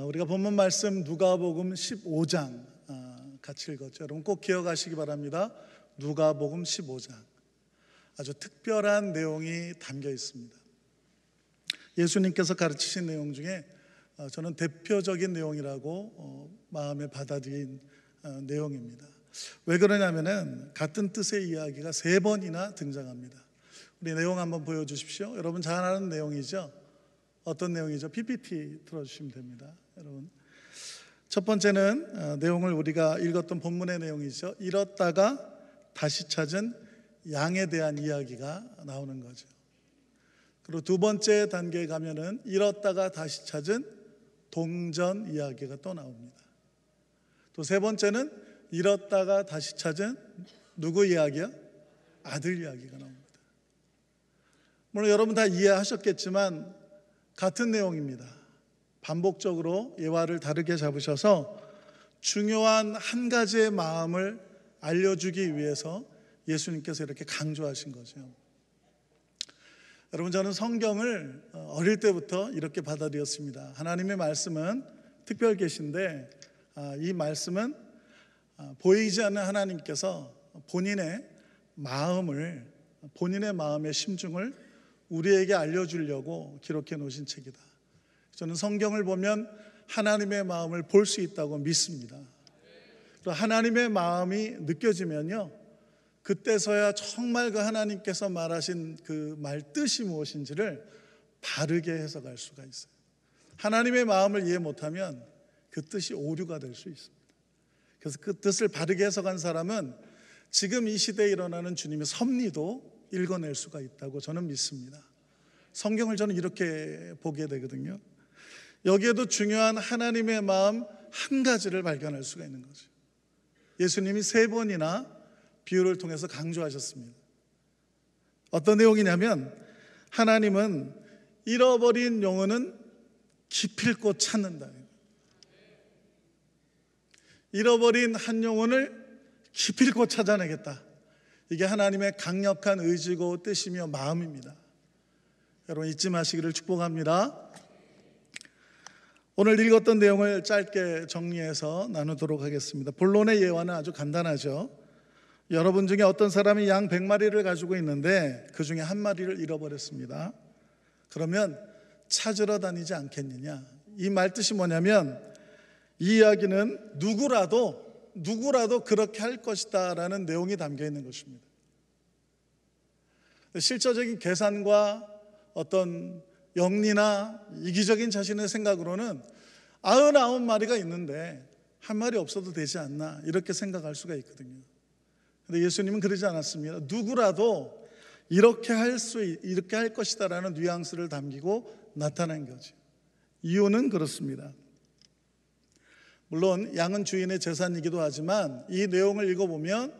우리가 본문 말씀 누가복음 15장 같이 읽었죠. 여러분 꼭 기억하시기 바랍니다. 누가복음 15장 아주 특별한 내용이 담겨 있습니다. 예수님께서 가르치신 내용 중에 저는 대표적인 내용이라고 마음에 받아들인 내용입니다. 왜 그러냐면은 같은 뜻의 이야기가 3번이나 등장합니다. 우리 내용 한번 보여주십시오. 여러분 잘 아는 내용이죠. 어떤 내용이죠? PPT 틀어주시면 됩니다. 여러분 첫 번째는 내용을 우리가 읽었던 본문의 내용이죠. 잃었다가 다시 찾은 양에 대한 이야기가 나오는 거죠. 그리고 두 번째 단계에 가면은 잃었다가 다시 찾은 동전 이야기가 또 나옵니다. 또 세 번째는 잃었다가 다시 찾은 누구 이야기야? 아들 이야기가 나옵니다. 물론 여러분 다 이해하셨겠지만 같은 내용입니다. 반복적으로 예화를 다르게 잡으셔서 중요한 한 가지의 마음을 알려주기 위해서 예수님께서 이렇게 강조하신 거죠. 여러분 저는 성경을 어릴 때부터 이렇게 받아들였습니다. 하나님의 말씀은 특별 계신데 이 말씀은 보이지 않는 하나님께서 본인의 마음의 심중을 우리에게 알려주려고 기록해 놓으신 책이다. 저는 성경을 보면 하나님의 마음을 볼 수 있다고 믿습니다. 하나님의 마음이 느껴지면요, 그때서야 정말 그 하나님께서 말하신 그 말 뜻이 무엇인지를 바르게 해석할 수가 있어요. 하나님의 마음을 이해 못하면 그 뜻이 오류가 될 수 있습니다. 그래서 그 뜻을 바르게 해석한 사람은 지금 이 시대에 일어나는 주님의 섭리도 읽어낼 수가 있다고 저는 믿습니다. 성경을 저는 이렇게 보게 되거든요. 여기에도 중요한 하나님의 마음 한 가지를 발견할 수가 있는 거죠. 예수님이 3번이나 비유를 통해서 강조하셨습니다. 어떤 내용이냐면 하나님은 잃어버린 영혼은 기필코 찾는다. 잃어버린 한 영혼을 기필코 찾아내겠다. 이게 하나님의 강력한 의지고 뜻이며 마음입니다. 여러분 잊지 마시기를 축복합니다. 오늘 읽었던 내용을 짧게 정리해서 나누도록 하겠습니다. 본론의 예화는 아주 간단하죠. 여러분 중에 어떤 사람이 양 100마리를 가지고 있는데 그 중에 한 마리를 잃어버렸습니다. 그러면 찾으러 다니지 않겠느냐. 이 말 뜻이 뭐냐면 이 이야기는 누구라도 그렇게 할 것이다 라는 내용이 담겨 있는 것입니다. 실질적인 계산과 어떤 영리나 이기적인 자신의 생각으로는 99마리가 있는데 한 마리 없어도 되지 않나 이렇게 생각할 수가 있거든요. 그런데 예수님은 그러지 않았습니다. 누구라도 이렇게 할 것이다 라는 뉘앙스를 담기고 나타난 거죠. 이유는 그렇습니다. 물론 양은 주인의 재산이기도 하지만 이 내용을 읽어보면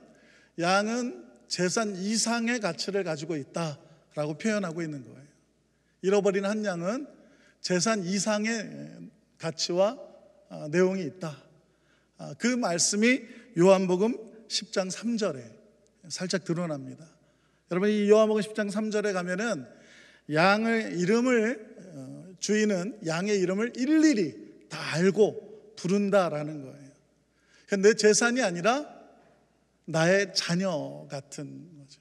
양은 재산 이상의 가치를 가지고 있다라고 표현하고 있는 거예요. 잃어버린 한 양은 재산 이상의 가치와 내용이 있다. 그 말씀이 요한복음 10장 3절에 살짝 드러납니다. 여러분 이 요한복음 10장 3절에 가면은 주인은 양의 이름을 일일이 다 알고 부른다라는 거예요. 내 재산이 아니라 나의 자녀 같은 거죠.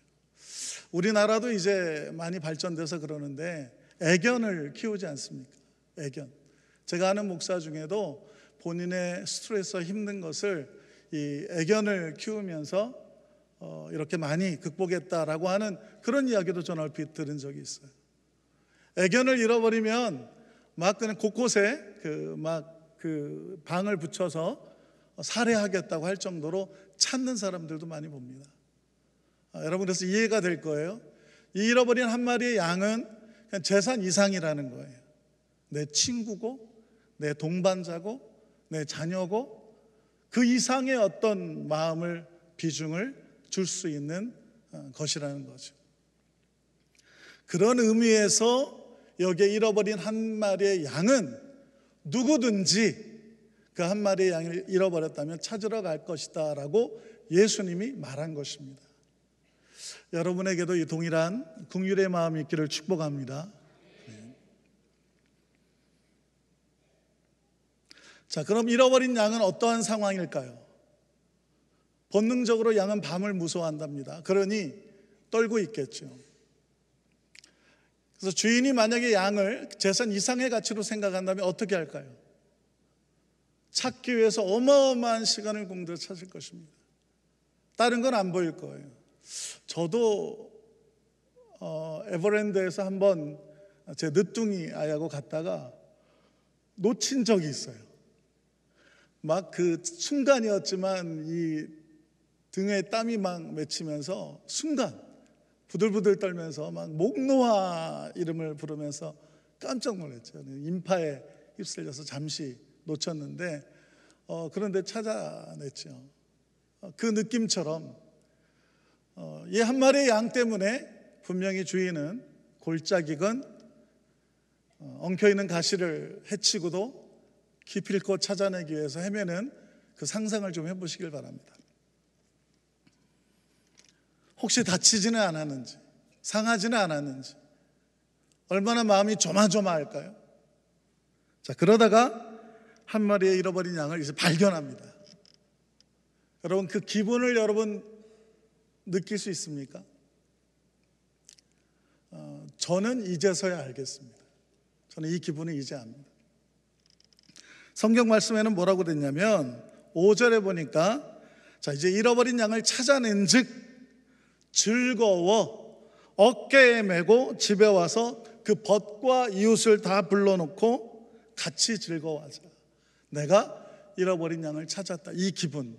우리나라도 이제 많이 발전돼서 그러는데 애견을 키우지 않습니까? 애견. 제가 아는 목사 중에도 본인의 스트레스와 힘든 것을 이 애견을 키우면서 이렇게 많이 극복했다라고 하는 그런 이야기도 저는 얼핏 들은 적이 있어요. 애견을 잃어버리면 막 그냥 곳곳에 그 방을 붙여서 살해하겠다고 할 정도로 찾는 사람들도 많이 봅니다. 여러분 그래서 이해가 될 거예요. 이 잃어버린 한 마리의 양은 그냥 재산 이상이라는 거예요. 내 친구고 내 동반자고 내 자녀고 그 이상의 어떤 마음을 비중을 줄 수 있는 것이라는 거죠. 그런 의미에서 여기에 잃어버린 한 마리의 양은 누구든지 그 한 마리의 양을 잃어버렸다면 찾으러 갈 것이다 라고 예수님이 말한 것입니다. 여러분에게도 이 동일한 긍휼의 마음이 있기를 축복합니다. 자, 그럼 잃어버린 양은 어떠한 상황일까요? 본능적으로 양은 밤을 무서워한답니다. 그러니 떨고 있겠죠. 그래서 주인이 만약에 양을 재산 이상의 가치로 생각한다면 어떻게 할까요? 찾기 위해서 어마어마한 시간을 공들여 찾을 것입니다. 다른 건 안 보일 거예요. 저도 에버랜드에서 한번 제 늦둥이 아이하고 갔다가 놓친 적이 있어요. 막 그 순간이었지만 이 등에 땀이 막 맺히면서 순간 부들부들 떨면서 막 목노아 이름을 부르면서 깜짝 놀랐죠. 인파에 휩쓸려서 잠시 놓쳤는데 그런데 찾아냈죠. 그 느낌처럼 이 한 마리의 양 때문에 분명히 주인은 골짜기건 엉켜있는 가시를 헤치고도 기필코 찾아내기 위해서 헤매는 그 상상을 좀 해보시길 바랍니다. 혹시 다치지는 않았는지, 상하지는 않았는지, 얼마나 마음이 조마조마할까요? 자, 그러다가 한 마리의 잃어버린 양을 이제 발견합니다. 여러분, 그 기분을 여러분 느낄 수 있습니까? 저는 이제서야 알겠습니다. 저는 이 기분을 이제 압니다. 성경 말씀에는 뭐라고 됐냐면 5절에 보니까 자, 이제 잃어버린 양을 찾아낸 즉 즐거워 어깨에 메고 집에 와서 그 벗과 이웃을 다 불러놓고 같이 즐거워하자. 내가 잃어버린 양을 찾았다. 이 기분,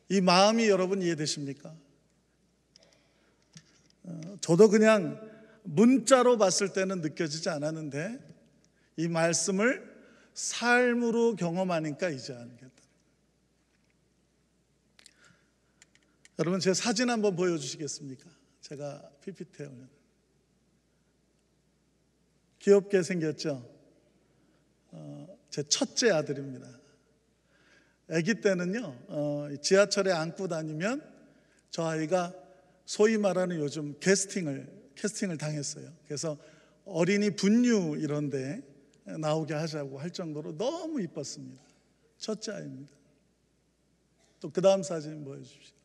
이 마음이 여러분 이해되십니까? 저도 그냥 문자로 봤을 때는 느껴지지 않았는데 이 말씀을 삶으로 경험하니까 이제 알겠다. 여러분, 제 사진 한번 보여주시겠습니까? 제가 PPT에 올려요. 귀엽게 생겼죠? 제 첫째 아들입니다. 아기 때는요, 지하철에 안고 다니면 저 아이가 소위 말하는 요즘 캐스팅을 당했어요. 그래서 어린이 분유 이런 데 나오게 하자고 할 정도로 너무 이뻤습니다. 첫째 아이입니다. 또 그 다음 사진 보여주십시오.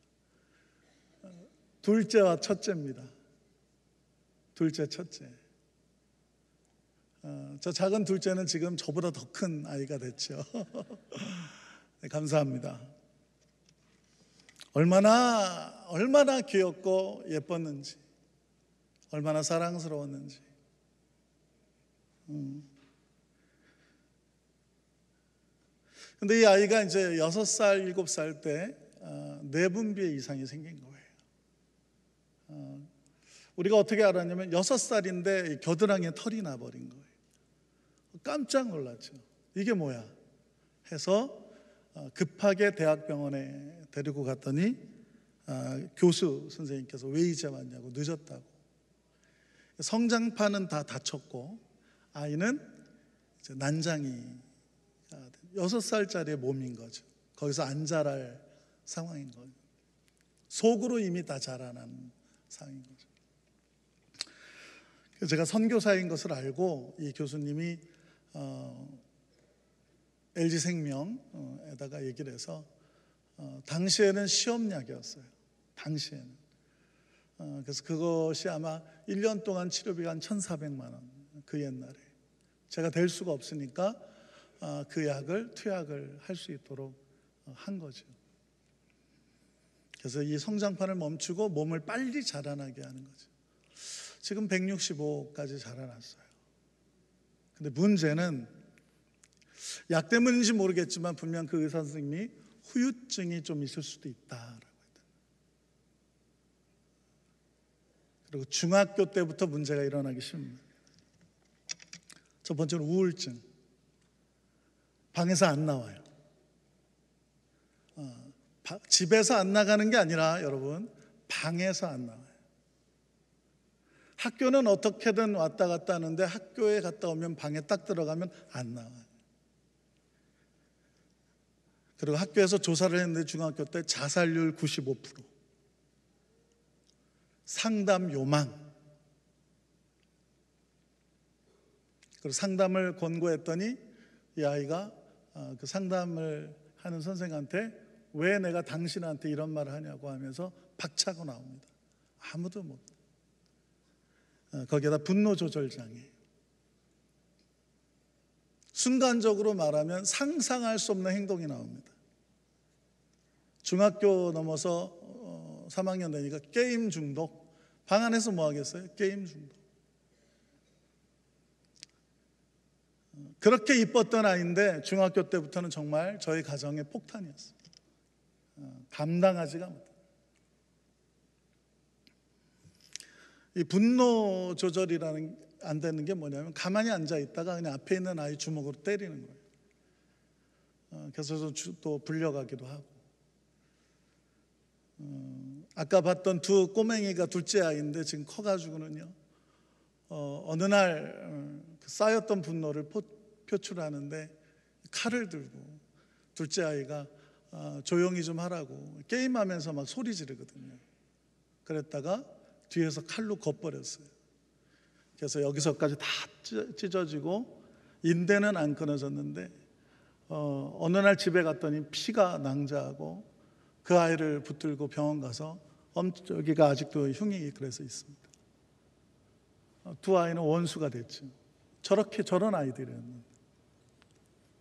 둘째와 첫째입니다. 둘째, 첫째. 저 작은 둘째는 지금 저보다 더 큰 아이가 됐죠. 네, 감사합니다. 얼마나 귀엽고 예뻤는지, 얼마나 사랑스러웠는지. 근데 이 아이가 이제 6살, 7살 때 내분비에 이상이 생긴 거예요. 우리가 어떻게 알았냐면 6살인데 겨드랑이에 털이 나버린 거예요. 깜짝 놀랐죠. 이게 뭐야? 해서 급하게 대학병원에 데리고 갔더니 교수 선생님께서 왜 이제 왔냐고, 늦었다고. 성장판은 다 다쳤고 아이는 이제 난장이 6살짜리의 몸인 거죠. 거기서 안 자랄 상황인 거예요. 속으로 이미 다 자라난 상황인 거죠. 제가 선교사인 것을 알고 이 교수님이 LG생명에다가 얘기를 해서 당시에는 시험약이었어요. 당시에는. 그래서 그것이 아마 1년 동안 치료비가 한 1,400만 원. 그 옛날에. 제가 될 수가 없으니까 그 약을 투약을 할 수 있도록 한 거죠. 그래서 이 성장판을 멈추고 몸을 빨리 자라나게 하는 거죠. 지금 165까지 자라났어요. 근데 문제는 약 때문인지 모르겠지만 분명 그 의사 선생님이 후유증이 좀 있을 수도 있다라고 했다. 그리고 중학교 때부터 문제가 일어나기 쉽습니다. 첫 번째는 우울증. 방에서 안 나와요. 집에서 안 나가는 게 아니라 여러분 방에서 안 나와요. 학교는 어떻게든 왔다 갔다 하는데 학교에 갔다 오면 방에 딱 들어가면 안 나와요. 그리고 학교에서 조사를 했는데 중학교 때 자살률 95%, 상담 요망. 그리고 상담을 권고했더니 이 아이가 그 상담을 하는 선생한테 왜 내가 당신한테 이런 말을 하냐고 하면서 박차고 나옵니다. 아무도 못. 거기에다 분노 조절 장애. 순간적으로 말하면 상상할 수 없는 행동이 나옵니다. 중학교 넘어서 3학년 되니까 게임 중독. 방 안에서 뭐 하겠어요? 게임 중독. 그렇게 이뻤던 아이인데 중학교 때부터는 정말 저희 가정의 폭탄이었어요. 감당하지가 못해요. 이 분노 조절이라는 안 되는 게 뭐냐면 가만히 앉아 있다가 그냥 앞에 있는 아이 주먹으로 때리는 거예요. 그래서 또 불려가기도 하고. 아까 봤던 두 꼬맹이가 둘째 아이인데 지금 커가지고는요, 어느 날 쌓였던 분노를 표출하는데 칼을 들고 둘째 아이가 조용히 좀 하라고 게임하면서 막 소리 지르거든요. 그랬다가 뒤에서 칼로 걷버렸어요. 그래서 여기서까지 다 찢어지고 인대는 안 끊어졌는데 어느 날 집에 갔더니 피가 낭자하고 그 아이를 붙들고 병원 가서 여기가 아직도 흉이 그래서 있습니다. 두 아이는 원수가 됐죠. 저런 아이들이었는데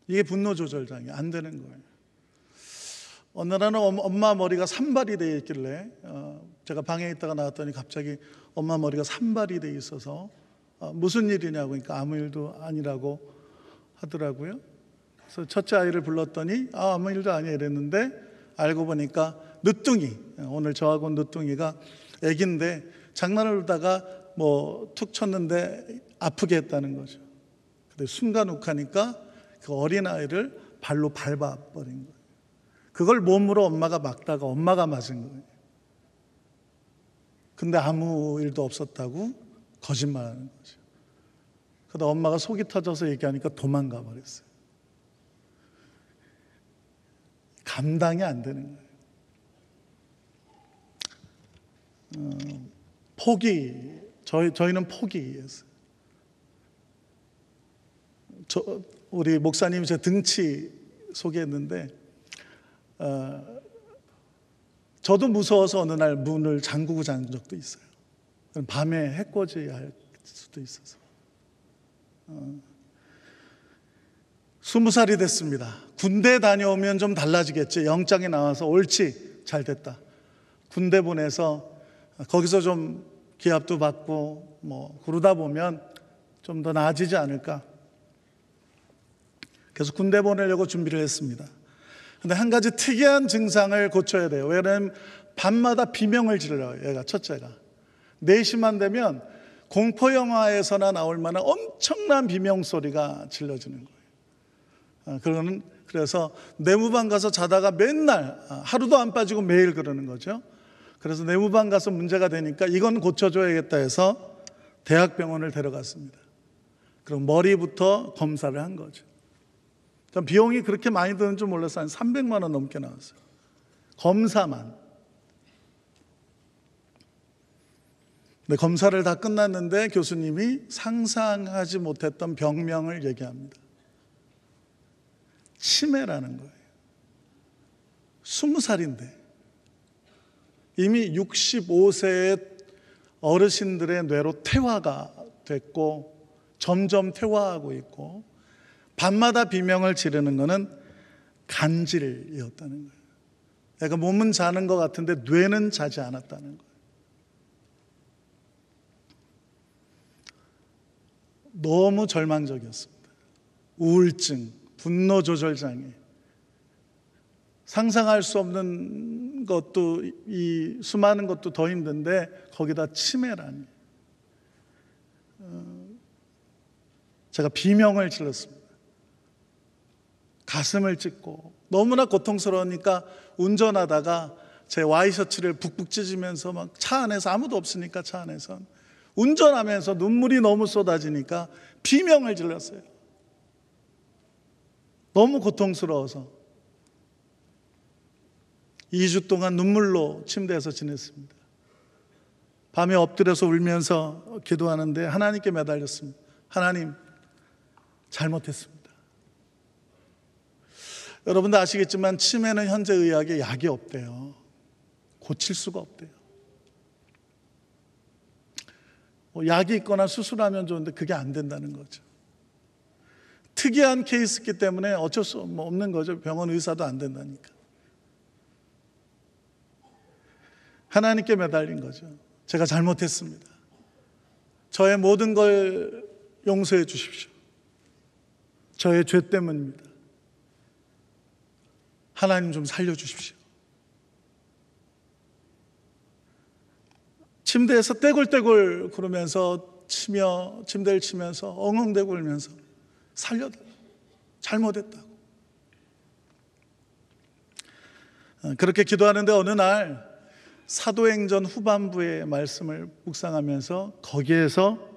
이게 분노 조절 장애 안 되는 거예요. 어느 날은 엄마 머리가 산발이 되어 있길래 제가 방에 있다가 나왔더니 갑자기 엄마 머리가 산발이 되어 있어서 무슨 일이냐고 그러니까 아무 일도 아니라고 하더라고요. 그래서 첫째 아이를 불렀더니 아무 일도 아니야 이랬는데 알고 보니까 늦둥이, 오늘 저하고 늦둥이가 애기인데 장난을 하다가 뭐 툭 쳤는데 아프게 했다는 거죠. 근데 순간 욱하니까 그 어린아이를 발로 밟아버린 거예요. 그걸 몸으로 엄마가 막다가 엄마가 맞은 거예요. 근데 아무 일도 없었다고 거짓말하는 거죠. 그러다 엄마가 속이 터져서 얘기하니까 도망가 버렸어요. 감당이 안 되는 거예요. 포기, 저희는 포기했어요. 우리 목사님이 제 등치 소개했는데 저도 무서워서 어느 날 문을 잠그고 잔 적도 있어요. 밤에 해코지 할 수도 있어서 20살이 됐습니다. 군대 다녀오면 좀 달라지겠지. 영장이 나와서 옳지, 잘 됐다. 군대 보내서 거기서 좀 기합도 받고 뭐 그러다 보면 좀 더 나아지지 않을까. 그래서 군대 보내려고 준비를 했습니다. 근데 한 가지 특이한 증상을 고쳐야 돼요. 왜냐하면 밤마다 비명을 질러요. 얘가 첫째가 4시만 되면 공포영화에서나 나올 만한 엄청난 비명소리가 질러지는 거예요. 그래서 내무반 가서 자다가 맨날 하루도 안 빠지고 매일 그러는 거죠. 그래서 내무반 가서 문제가 되니까 이건 고쳐줘야겠다 해서 대학병원을 데려갔습니다. 그럼 머리부터 검사를 한 거죠. 비용이 그렇게 많이 드는 줄 몰랐어요. 한 300만 원 넘게 나왔어요. 검사만. 근데 검사를 다 끝났는데 교수님이 상상하지 못했던 병명을 얘기합니다. 치매라는 거예요. 20살인데 이미 65세의 어르신들의 뇌로 퇴화가 됐고 점점 퇴화하고 있고 밤마다 비명을 지르는 것은 간질이었다는 거예요. 그러니까 몸은 자는 것 같은데 뇌는 자지 않았다는 거예요. 너무 절망적이었습니다. 우울증, 분노 조절 장애, 상상할 수 없는 것도 이 수많은 것도 더 힘든데 거기다 치매라니. 제가 비명을 질렀습니다. 가슴을 찢고 너무나 고통스러우니까 운전하다가 제 와이셔츠를 북북 찢으면서 막 차 안에서 아무도 없으니까 차 안에서 운전하면서 눈물이 너무 쏟아지니까 비명을 질렀어요. 너무 고통스러워서 2주 동안 눈물로 침대에서 지냈습니다. 밤에 엎드려서 울면서 기도하는데 하나님께 매달렸습니다. 하나님, 잘못했습니다. 여러분도 아시겠지만 치매는 현재 의학에 약이 없대요. 고칠 수가 없대요. 약이 있거나 수술하면 좋은데 그게 안 된다는 거죠. 특이한 케이스이기 때문에 어쩔 수 없는 거죠. 병원 의사도 안 된다니까. 하나님께 매달린 거죠. 제가 잘못했습니다. 저의 모든 걸 용서해 주십시오. 저의 죄 때문입니다. 하나님 좀 살려주십시오. 침대에서 떼굴떼굴 구르면서 침대를 치면서 엉엉대고 울면서 살려달라고, 잘못했다고. 그렇게 기도하는데 어느 날 사도행전 후반부의 말씀을 묵상하면서 거기에서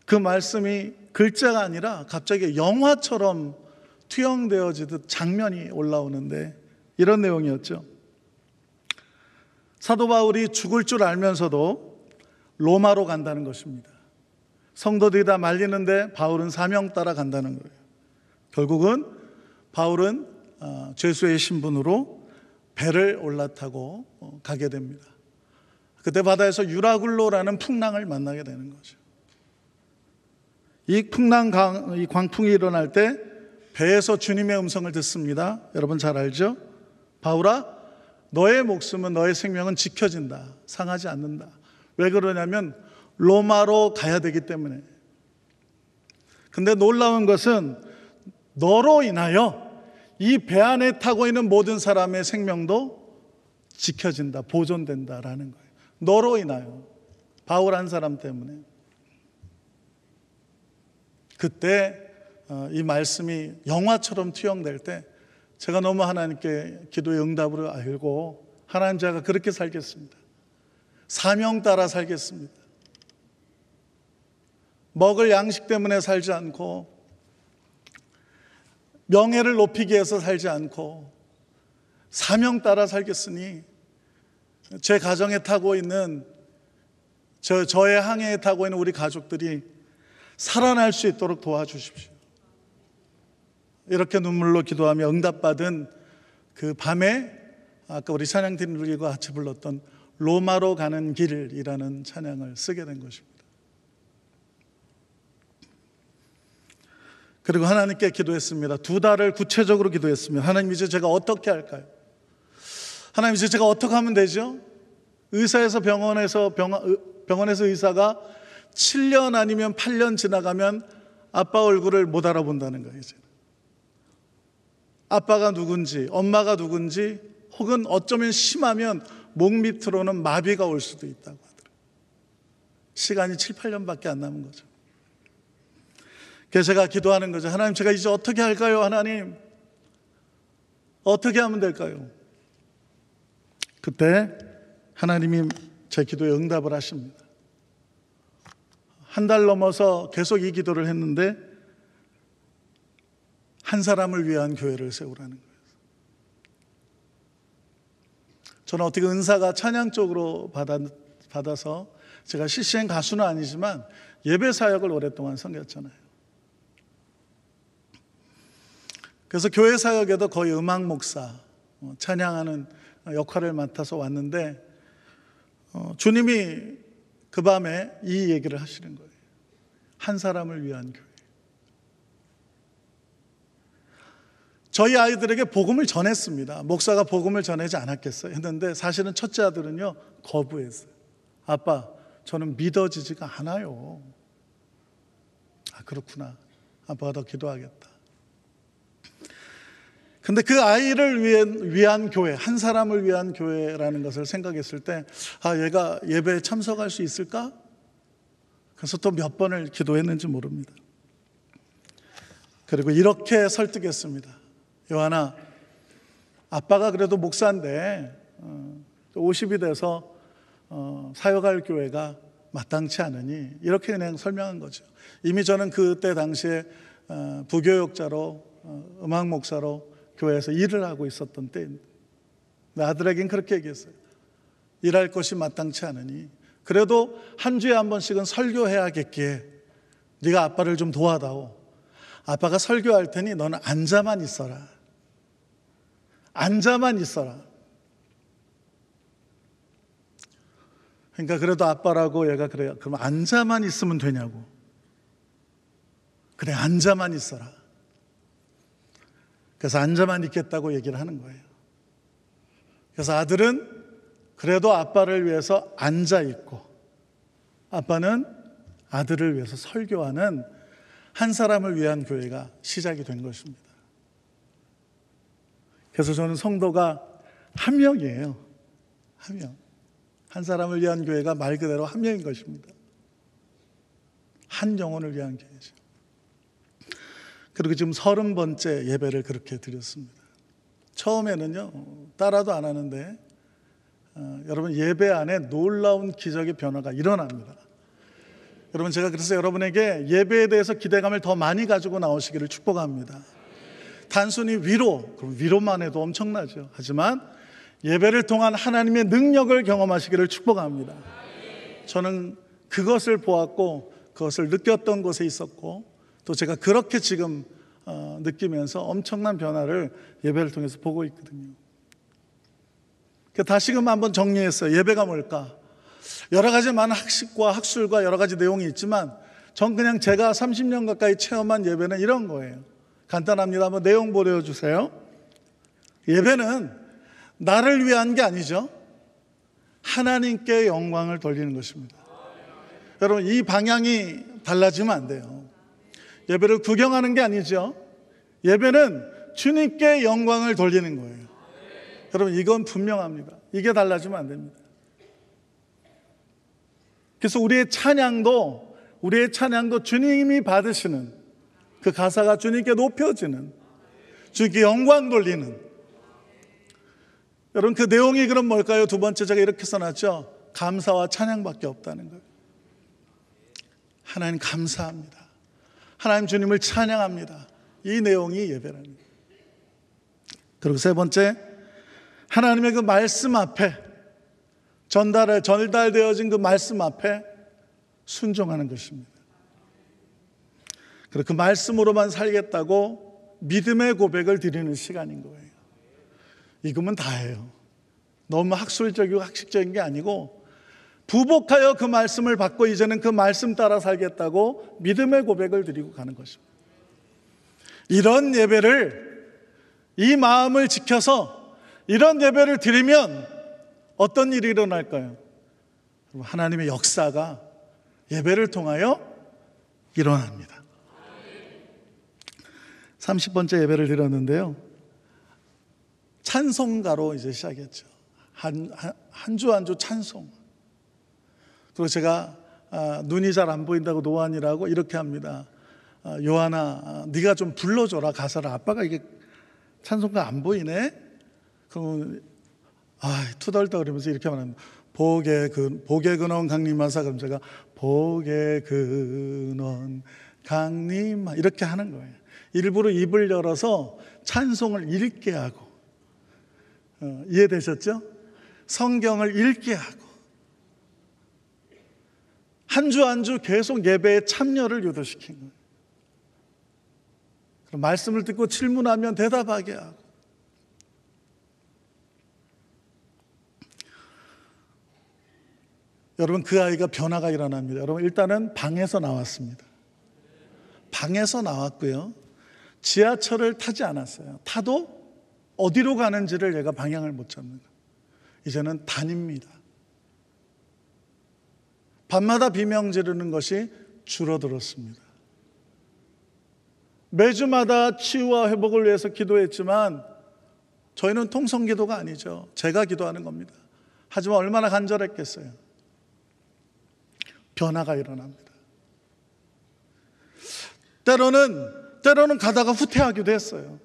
그 말씀이 글자가 아니라 갑자기 영화처럼 투영되어지듯 장면이 올라오는데 이런 내용이었죠. 사도 바울이 죽을 줄 알면서도 로마로 간다는 것입니다. 성도들이 다 말리는데 바울은 사명 따라 간다는 거예요. 결국은 바울은 죄수의 신분으로 배를 올라타고 가게 됩니다. 그때 바다에서 유라굴로라는 풍랑을 만나게 되는 거죠. 이 광풍이 일어날 때 배에서 주님의 음성을 듣습니다. 여러분 잘 알죠? 바울아, 너의 목숨은, 너의 생명은 지켜진다. 상하지 않는다. 왜 그러냐면 로마로 가야 되기 때문에. 근데 놀라운 것은 너로 인하여 이 배 안에 타고 있는 모든 사람의 생명도 지켜진다, 보존된다라는 거예요. 너로 인하여, 바울 한 사람 때문에. 그때 이 말씀이 영화처럼 투영될 때 제가 너무 하나님께 기도의 응답으로 알고 하나님, 제가 그렇게 살겠습니다. 사명 따라 살겠습니다. 먹을 양식 때문에 살지 않고 명예를 높이기 위해서 살지 않고 사명 따라 살겠으니 제 가정에 타고 있는 저의 항해에 타고 있는 우리 가족들이 살아날 수 있도록 도와주십시오. 이렇게 눈물로 기도하며 응답받은 그 밤에 아까 우리 찬양팀들과 같이 불렀던 로마로 가는 길이라는 찬양을 쓰게 된 것입니다. 그리고 하나님께 기도했습니다. 2달을 구체적으로 기도했습니다. 하나님, 이제 제가 어떻게 할까요? 하나님, 이제 제가 어떻게 하면 되죠? 병원에서 의사가 7년 아니면 8년 지나가면 아빠 얼굴을 못 알아본다는 거예요. 이제 아빠가 누군지, 엄마가 누군지, 혹은 어쩌면 심하면 목 밑으로는 마비가 올 수도 있다고 하더라고요. 시간이 7, 8년밖에 안 남은 거죠. 그래서 제가 기도하는 거죠. 하나님, 제가 이제 어떻게 할까요? 하나님, 어떻게 하면 될까요? 그때 하나님이 제 기도에 응답을 하십니다. 1달 넘어서 계속 이 기도를 했는데 한 사람을 위한 교회를 세우라는 거예요. 저는 어떻게 은사가 찬양 쪽으로 받아서 제가 CCN 가수는 아니지만 예배 사역을 오랫동안 섬겼잖아요. 그래서 교회 사역에도 거의 음악 목사, 찬양하는 역할을 맡아서 왔는데 주님이 그 밤에 이 얘기를 하시는 거예요. 한 사람을 위한 교회. 저희 아이들에게 복음을 전했습니다. 목사가 복음을 전하지 않았겠어요? 했는데 사실은 첫째 아들은요, 거부했어요. 아빠, 저는 믿어지지가 않아요. 아, 그렇구나. 아빠가 더 기도하겠다. 근데 그 아이를 위한 교회, 한 사람을 위한 교회라는 것을 생각했을 때, 아, 얘가 예배에 참석할 수 있을까? 그래서 또 몇 번을 기도했는지 모릅니다. 그리고 이렇게 설득했습니다. 요한아, 아빠가 그래도 목사인데 50이 돼서 사역할 교회가 마땅치 않으니, 이렇게 그냥 설명한 거죠. 이미 저는 그때 당시에 부교역자로, 음악 목사로 교회에서 일을 하고 있었던 때입니다. 아들에겐 그렇게 얘기했어요. 일할 것이 마땅치 않으니 그래도 한 주에 한 번씩은 설교해야겠기에 네가 아빠를 좀 도와다오. 아빠가 설교할 테니 너는 앉아만 있어라. 앉아만 있어라. 그러니까 그래도 아빠라고 얘가 그래요. 그럼 앉아만 있으면 되냐고. 그래, 앉아만 있어라. 그래서 앉아만 있겠다고 얘기를 하는 거예요. 그래서 아들은 그래도 아빠를 위해서 앉아 있고, 아빠는 아들을 위해서 설교하는 한 사람을 위한 교회가 시작이 된 것입니다. 그래서 저는 성도가 한 명이에요. 한 명. 한 사람을 위한 교회가 말 그대로 한 명인 것입니다. 한 영혼을 위한 교회죠. 그리고 지금 30번째 예배를 그렇게 드렸습니다. 처음에는요, 따라도 안 하는데 여러분, 예배 안에 놀라운 기적의 변화가 일어납니다. 여러분, 제가 그래서 여러분에게 예배에 대해서 기대감을 더 많이 가지고 나오시기를 축복합니다. 단순히 위로, 그럼 위로만 해도 엄청나죠. 하지만 예배를 통한 하나님의 능력을 경험하시기를 축복합니다. 저는 그것을 보았고 그것을 느꼈던 곳에 있었고, 또 제가 그렇게 지금 느끼면서 엄청난 변화를 예배를 통해서 보고 있거든요. 다시금 한번 정리했어요. 예배가 뭘까? 여러 가지 많은 학식과 학술과 여러 가지 내용이 있지만, 전 그냥 제가 30년 가까이 체험한 예배는 이런 거예요. 간단합니다. 한번 내용 보여주세요. 예배는 나를 위한 게 아니죠. 하나님께 영광을 돌리는 것입니다. 여러분, 이 방향이 달라지면 안 돼요. 예배를 구경하는 게 아니죠. 예배는 주님께 영광을 돌리는 거예요. 여러분, 이건 분명합니다. 이게 달라지면 안 됩니다. 그래서 우리의 찬양도 주님이 받으시는, 그 가사가 주님께 높여지는, 주님께 영광 돌리는. 여러분, 그 내용이 그럼 뭘까요? 두 번째, 제가 이렇게 써놨죠. 감사와 찬양밖에 없다는 거예요. 하나님 감사합니다. 하나님 주님을 찬양합니다. 이 내용이 예배랍니다. 그리고 세 번째, 하나님의 그 말씀 앞에, 전달되어진 그 말씀 앞에 순종하는 것입니다. 그리고 그 말씀으로만 살겠다고 믿음의 고백을 드리는 시간인 거예요. 이거면 다예요. 너무 학술적이고 학식적인 게 아니고, 부복하여 그 말씀을 받고 이제는 그 말씀 따라 살겠다고 믿음의 고백을 드리고 가는 것입니다. 이런 예배를, 이 마음을 지켜서 이런 예배를 드리면 어떤 일이 일어날까요? 하나님의 역사가 예배를 통하여 일어납니다. 30번째 예배를 드렸는데요, 찬송가로 이제 시작했죠. 한 주 한 주 찬송. 그리고 제가 눈이 잘 안 보인다고 노안이라고 이렇게 합니다. 요한아, 네가 좀 불러줘라, 가사를. 아빠가 이게 찬송가 안 보이네? 그러면 투덜덜거리면서 이렇게 말합니다. 복의 근원 강림하사. 그럼 제가 복의 근원 강림하 이렇게 하는 거예요. 일부러 입을 열어서 찬송을 읽게 하고, 이해되셨죠? 성경을 읽게 하고, 한 주 한 주 계속 예배에 참여를 유도시킨 거예요. 그럼 말씀을 듣고 질문하면 대답하게 하고. 여러분, 그 아이가 변화가 일어납니다. 여러분, 일단은 방에서 나왔습니다. 방에서 나왔고요, 지하철을 타지 않았어요. 타도 어디로 가는지를 얘가 방향을 못 잡는 거예요. 이제는 다닙니다. 밤마다 비명 지르는 것이 줄어들었습니다. 매주마다 치유와 회복을 위해서 기도했지만 저희는 통성기도가 아니죠. 제가 기도하는 겁니다. 하지만 얼마나 간절했겠어요. 변화가 일어납니다. 때로는 가다가 후퇴하기도 했어요.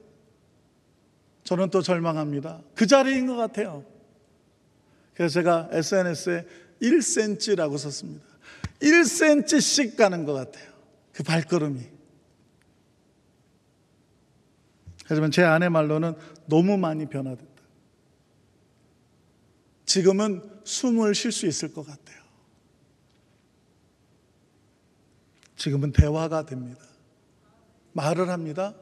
저는 또 절망합니다. 그 자리인 것 같아요. 그래서 제가 SNS에 1cm라고 썼습니다. 1cm씩 가는 것 같아요. 그 발걸음이. 하지만 제 아내 말로는 너무 많이 변화됐다. 지금은 숨을 쉴 수 있을 것 같아요. 지금은 대화가 됩니다. 말을 합니다.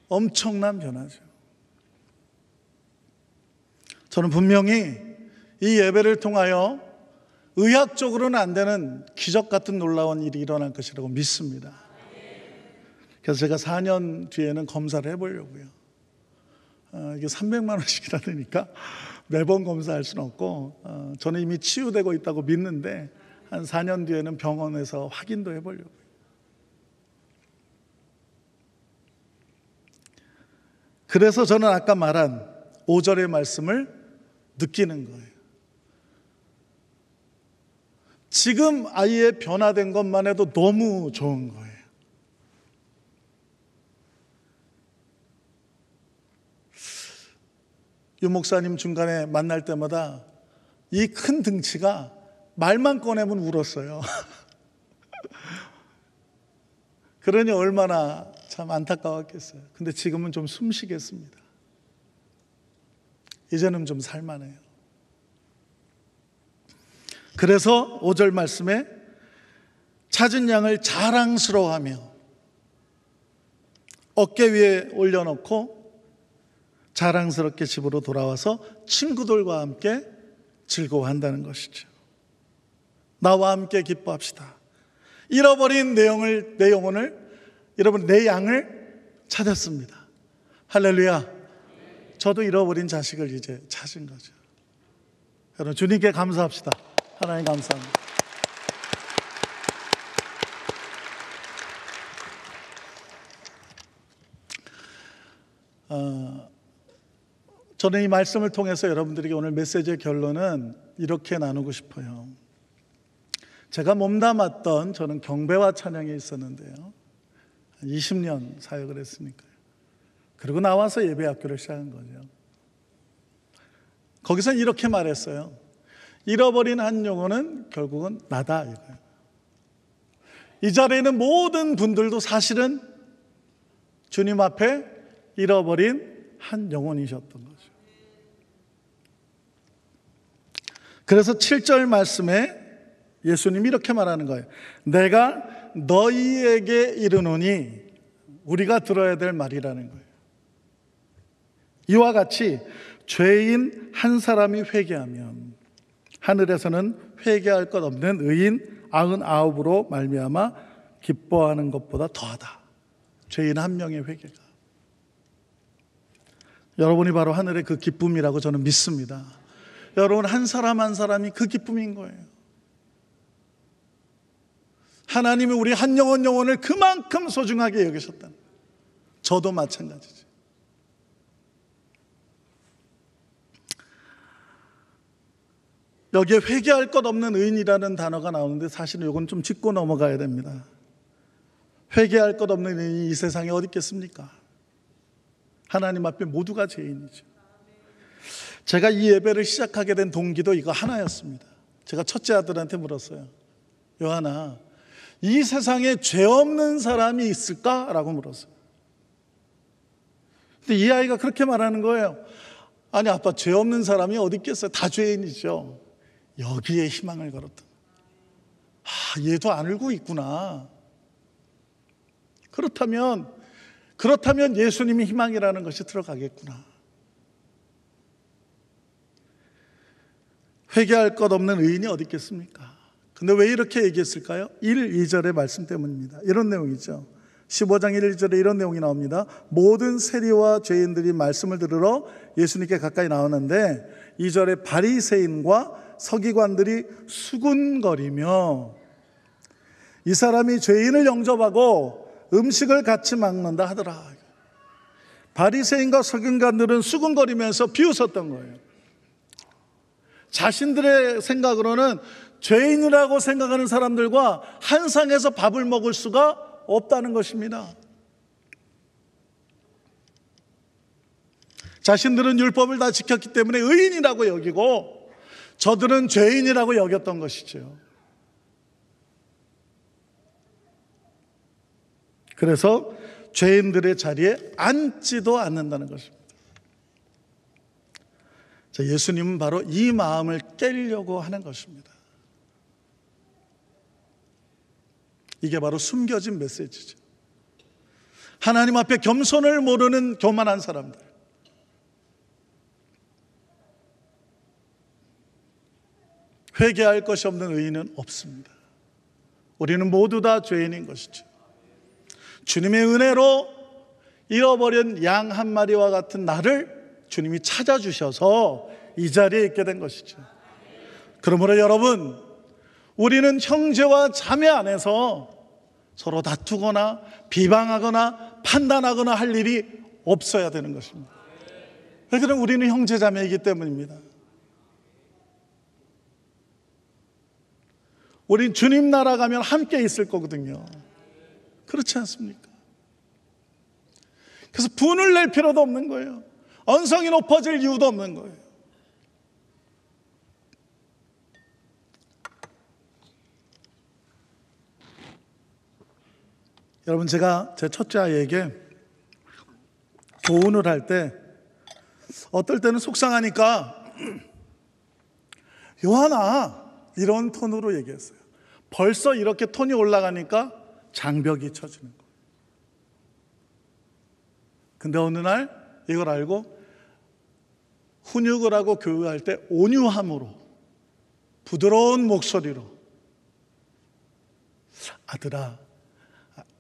엄청난 변화죠. 저는 분명히 이 예배를 통하여 의학적으로는 안 되는 기적 같은 놀라운 일이 일어날 것이라고 믿습니다. 그래서 제가 4년 뒤에는 검사를 해보려고요. 이게 300만 원씩이나 되니까 매번 검사할 수는 없고, 저는 이미 치유되고 있다고 믿는데 한 4년 뒤에는 병원에서 확인도 해보려고요. 그래서 저는 아까 말한 5절의 말씀을 느끼는 거예요. 지금 아이의 변화된 것만 해도 너무 좋은 거예요. 유 목사님 중간에 만날 때마다 이 큰 등치가 말만 꺼내면 울었어요. 그러니 얼마나 참 안타까웠겠어요. 근데 지금은 좀 숨쉬겠습니다. 이제는 좀 살만해요. 그래서 5절 말씀에 찾은 양을 자랑스러워하며 어깨 위에 올려놓고 자랑스럽게 집으로 돌아와서 친구들과 함께 즐거워한다는 것이죠. 나와 함께 기뻐합시다. 잃어버린 내 영혼을, 여러분, 내 양을 찾았습니다. 할렐루야. 저도 잃어버린 자식을 이제 찾은 거죠. 여러분, 주님께 감사합시다. 하나님 감사합니다. 저는 이 말씀을 통해서 여러분들에게 오늘 메시지의 결론은 이렇게 나누고 싶어요. 제가 몸담았던, 저는 경배와 찬양에 있었는데요, 20년 사역을 했으니까요. 그리고 나와서 예배학교를 시작한 거죠. 거기서 이렇게 말했어요. 잃어버린 한 영혼은 결국은 나다, 이거예요. 이 자리에 있는 모든 분들도 사실은 주님 앞에 잃어버린 한 영혼이셨던 거죠. 그래서 7절 말씀에 예수님이 이렇게 말하는 거예요. 내가 너희에게 이르노니, 우리가 들어야 될 말이라는 거예요. 이와 같이 죄인 한 사람이 회개하면 하늘에서는 회개할 것 없는 의인 99으로 말미암아 기뻐하는 것보다 더하다. 죄인 한 명의 회개가. 여러분이 바로 하늘의 그 기쁨이라고 저는 믿습니다. 여러분, 한 사람 한 사람이 그 기쁨인 거예요. 하나님이 우리 한 영혼을 그만큼 소중하게 여기셨다. 저도 마찬가지죠. 여기에 회개할 것 없는 의인이라는 단어가 나오는데 사실은 이건 좀 짚고 넘어가야 됩니다. 회개할 것 없는 의인이 이 세상에 어디 있겠습니까? 하나님 앞에 모두가 죄인이죠. 제가 이 예배를 시작하게 된 동기도 이거 하나였습니다. 제가 첫째 아들한테 물었어요. 요한아, 이 세상에 죄 없는 사람이 있을까? 라고 물었어요. 근데 이 아이가 그렇게 말하는 거예요. 아니 아빠, 죄 없는 사람이 어디 있겠어요? 다 죄인이죠. 여기에 희망을 걸었다. 얘도 안 울고 있구나. 그렇다면 예수님이 희망이라는 것이 들어가겠구나. 회개할 것 없는 의인이 어디 있겠습니까? 근데 왜 이렇게 얘기했을까요? 1, 2절의 말씀 때문입니다. 이런 내용이죠. 15장 1, 2절에 이런 내용이 나옵니다. 모든 세리와 죄인들이 말씀을 들으러 예수님께 가까이 나오는데 2절에 바리새인과 서기관들이 수군거리며 이 사람이 죄인을 영접하고 음식을 같이 먹는다 하더라. 바리새인과 서기관들은 수군거리면서 비웃었던 거예요. 자신들의 생각으로는 죄인이라고 생각하는 사람들과 한 상에서 밥을 먹을 수가 없다는 것입니다. 자신들은 율법을 다 지켰기 때문에 의인이라고 여기고 저들은 죄인이라고 여겼던 것이죠. 그래서 죄인들의 자리에 앉지도 않는다는 것입니다. 자, 예수님은 바로 이 마음을 깨려고 하는 것입니다. 이게 바로 숨겨진 메시지죠. 하나님 앞에 겸손을 모르는 교만한 사람들, 회개할 것이 없는 의인은 없습니다. 우리는 모두 다 죄인인 것이죠. 주님의 은혜로 잃어버린 양 한 마리와 같은 나를 주님이 찾아주셔서 이 자리에 있게 된 것이죠. 그러므로 여러분, 우리는 형제와 자매 안에서 서로 다투거나 비방하거나 판단하거나 할 일이 없어야 되는 것입니다. 그럼 우리는 형제 자매이기 때문입니다. 우린 주님 나라 가면 함께 있을 거거든요. 그렇지 않습니까? 그래서 분을 낼 필요도 없는 거예요. 언성이 높아질 이유도 없는 거예요. 여러분, 제가 제 첫째 아이에게 교훈을 할 때 어떨 때는 속상하니까 요한아, 이런 톤으로 얘기했어요. 벌써 이렇게 톤이 올라가니까 장벽이 쳐지는 거예요. 근데 어느 날 이걸 알고 훈육을 하고 교육할 때 온유함으로, 부드러운 목소리로, 아들아,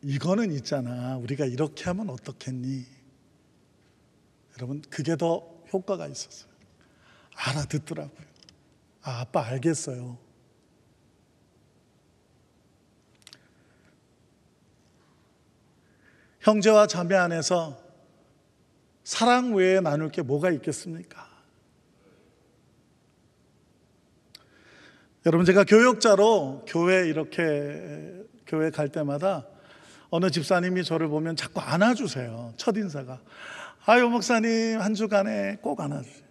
이거는 있잖아, 우리가 이렇게 하면 어떻겠니? 여러분, 그게 더 효과가 있었어요. 알아듣더라고요. 아, 아빠 알겠어요. 형제와 자매 안에서 사랑 외에 나눌 게 뭐가 있겠습니까? 여러분, 제가 교역자로 교회 갈 때마다 어느 집사님이 저를 보면 자꾸 안아주세요. 첫인사가. 아유, 목사님, 한 주간에 꼭 안아주세요.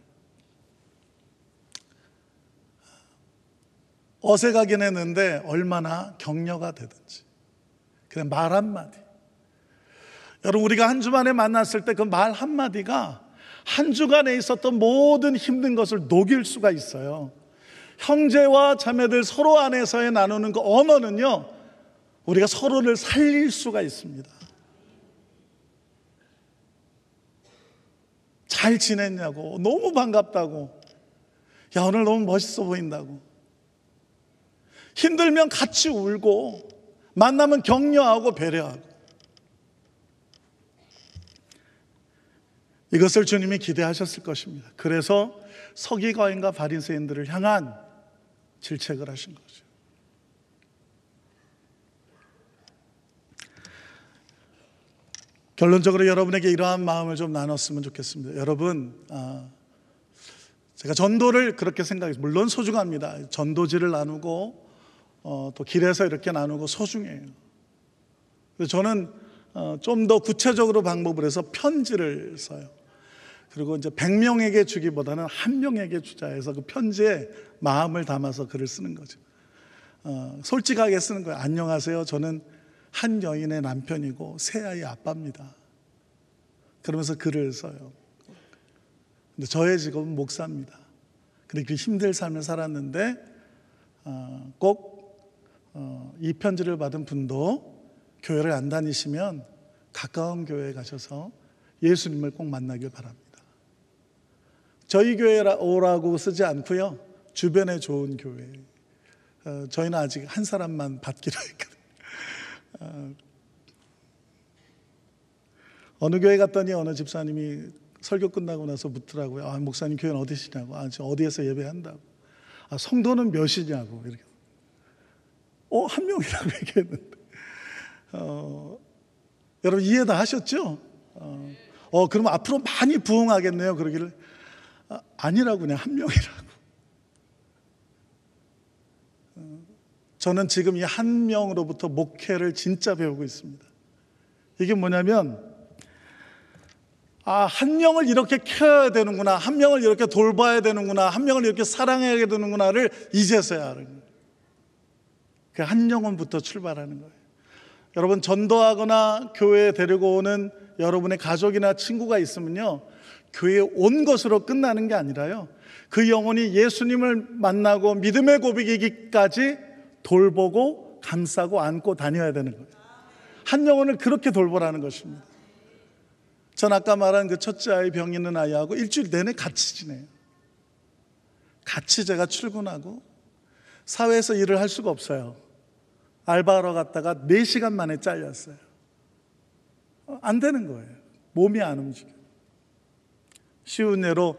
어색하긴 했는데 얼마나 격려가 되든지. 그냥 말 한마디. 여러분, 우리가 한 주만에 만났을 때 그 말 한마디가 한 주간에 있었던 모든 힘든 것을 녹일 수가 있어요. 형제와 자매들 서로 안에서의 나누는 그 언어는요, 우리가 서로를 살릴 수가 있습니다. 잘 지냈냐고, 너무 반갑다고, 야, 오늘 너무 멋있어 보인다고, 힘들면 같이 울고, 만나면 격려하고 배려하고. 이것을 주님이 기대하셨을 것입니다. 그래서 서기관과 바리새인들을 향한 질책을 하신 거죠. 결론적으로 여러분에게 이러한 마음을 좀 나눴으면 좋겠습니다. 여러분, 제가 전도를 그렇게 생각해요. 물론 소중합니다. 전도지를 나누고 또 길에서 이렇게 나누고 소중해요. 그래서 저는 좀 더 구체적으로 방법을 해서 편지를 써요. 그리고 이제 100명에게 주기보다는 1명에게 주자 해서 그 편지에 마음을 담아서 글을 쓰는 거죠. 솔직하게 쓰는 거예요. 안녕하세요, 저는 한 여인의 남편이고 세 아이 아빠입니다. 그러면서 글을 써요. 근데 저의 직업은 목사입니다. 근데 그 힘든 삶을 살았는데 꼭 이 편지를 받은 분도 교회를 안 다니시면 가까운 교회에 가셔서 예수님을 꼭 만나길 바랍니다. 저희 교회 오라고 쓰지 않고요, 주변에 좋은 교회. 저희는 아직 한 사람만 받기로 했거든요. 어느 교회 갔더니 어느 집사님이 설교 끝나고 나서 묻더라고요. 아, 목사님 교회는 어디시냐고. 아, 지금 어디에서 예배한다고. 아, 성도는 몇이냐고. 이렇게. 한 명이라고 얘기했는데. 여러분 이해 다 하셨죠? 그러면 앞으로 많이 부흥하겠네요. 그러기를 아니라고, 그냥 한 명이라고. 저는 지금 이 한 명으로부터 목회를 진짜 배우고 있습니다. 이게 뭐냐면, 한 명을 이렇게 키워야 되는구나, 한 명을 이렇게 돌봐야 되는구나, 한 명을 이렇게 사랑해야 되는구나를 이제서야 아는 거예요. 그 한 영혼부터 출발하는 거예요. 여러분, 전도하거나 교회에 데리고 오는 여러분의 가족이나 친구가 있으면요, 교회에 온 것으로 끝나는 게 아니라요, 그 영혼이 예수님을 만나고 믿음의 고백이기까지 돌보고 감싸고 안고 다녀야 되는 거예요. 한 영혼을 그렇게 돌보라는 것입니다. 전 아까 말한 그 첫째 아이 병 있는 아이하고 일주일 내내 같이 지내요. 같이 제가 출근하고 사회에서 일을 할 수가 없어요. 알바하러 갔다가 4시간 만에 잘렸어요. 안 되는 거예요. 몸이 안 움직여요. 쉬운 예로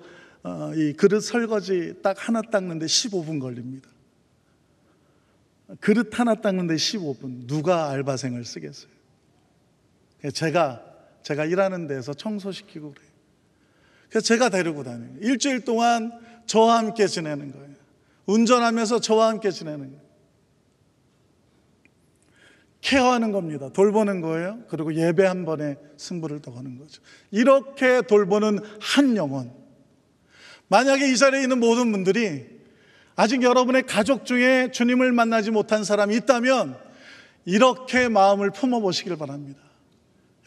이 그릇 설거지 딱 하나 닦는데 15분 걸립니다. 그릇 하나 닦는데 15분. 누가 알바생을 쓰겠어요? 제가 일하는 데서 청소시키고 그래요. 그래서 제가 데리고 다녀요. 일주일 동안 저와 함께 지내는 거예요. 운전하면서 저와 함께 지내는 거예요. 케어하는 겁니다. 돌보는 거예요. 그리고 예배 한 번에 승부를 더 거는 거죠. 이렇게 돌보는 한 영혼. 만약에 이 자리에 있는 모든 분들이 아직 여러분의 가족 중에 주님을 만나지 못한 사람이 있다면 이렇게 마음을 품어보시길 바랍니다.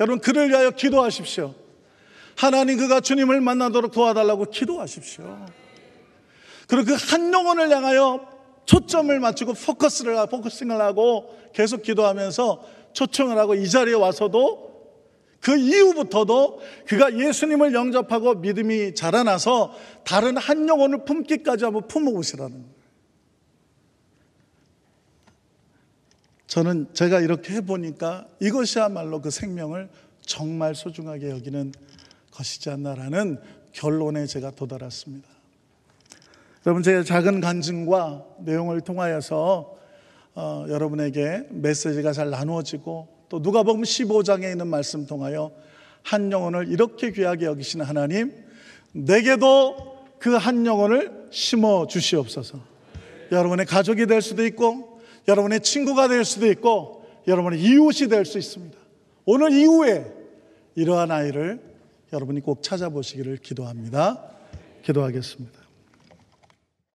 여러분, 그를 위하여 기도하십시오. 하나님, 그가 주님을 만나도록 도와달라고 기도하십시오. 그리고 그 한 영혼을 향하여 초점을 맞추고 포커싱을 하고 계속 기도하면서 초청을 하고, 이 자리에 와서도 그 이후부터도 그가 예수님을 영접하고 믿음이 자라나서 다른 한 영혼을 품기까지 한번 품어보시라는 거예요. 제가 이렇게 해보니까 이것이야말로 그 생명을 정말 소중하게 여기는 것이지 않나라는 결론에 제가 도달했습니다. 여러분, 제 작은 간증과 내용을 통하여서 여러분에게 메시지가 잘 나누어지고, 또 누가복음 15장에 있는 말씀 통하여 한 영혼을 이렇게 귀하게 여기시는 하나님, 내게도 그 한 영혼을 심어 주시옵소서. 여러분의 가족이 될 수도 있고, 여러분의 친구가 될 수도 있고, 여러분의 이웃이 될 수 있습니다. 오늘 이후에 이러한 아이를 여러분이 꼭 찾아보시기를 기도합니다. 기도하겠습니다.